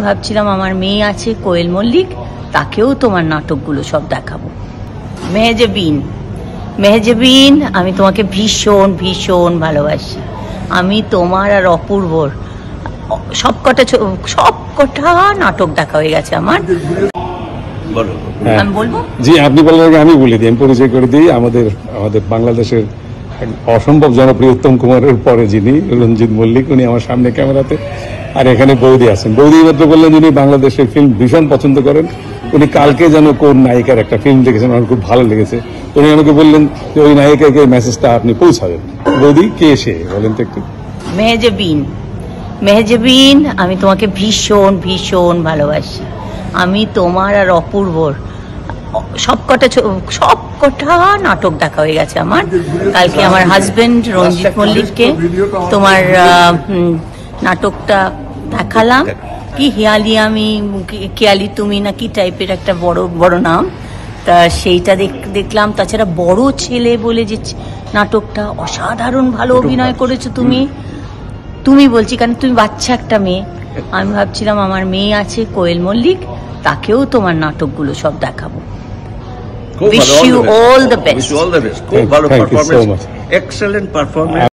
ভাবছিলাম আমার মেয়ে আছে কোয়েল মল্লিক, তাকেও তোমার নাটকগুলো সব দেখাবো। মেহজাবিন, মেহজাবিন, আমি তোমাকে ভীষণ ভীষণ ভালোবাসি। আমি তোমার আর অপূর্বর সবকটা নাটক দেখা হয়ে গেছে আমার। আমি বলবো জি, আপনি বলার আগে আমি বলে দিই, আমি পরিচয় করে দিই। আমাদের বাংলাদেশের অসম্ভব জনপ্রিয় উত্তম কুমারের পরে যিনি রঞ্জিত মল্লিক, উনি আমার সামনে ক্যামেরাতে, আর এখানে বৌদি আছেন। বৌদি মাত্র বললেন উনি বাংলাদেশের ফিল্ম ভীষণ পছন্দ করেন। উনি কালকে যেন কোন নায়িকার একটা ফিল্ম দেখেছেন, আমার খুব ভালো লেগেছে। উনি আমাকে বললেন যে ওই নায়িকাকে মেসেজটা আপনি পৌঁছাবেন। বৌদি, কে সে বলেন তো একটু? মেহজাবিন, মেহজাবিন, আমি তোমাকে ভীষণ ভীষণ ভালোবাসি। আমি তোমার আর অপূর্বর সবকটা নাটক দেখা হয়ে গেছে আমার। কালকে আমার হাজবেন্ড রঞ্জিত মল্লিককে তোমার নাটকটা দেখালাম, কি হিয়ালি আমি কেয়ালি তুমি না কি টাইপের একটা বড় নাম, তা সেইটা দেখলাম। তাছাড়া বড় ছেলে বলে যে নাটকটা, অসাধারণ ভালো অভিনয় করেছো তুমি বলছি কারণ তুমি বাচ্চা একটা মেয়ে। আমি ভাবছিলাম আমার মেয়ে আছে কোয়েল মল্লিক, তাকেও তোমার নাটকগুলো সব দেখাবো। Wish you all the best. Wish you all the best. খুব ভালো পারফরম্যান্স, এক্সেলেন্ট পারফরম্যান্স।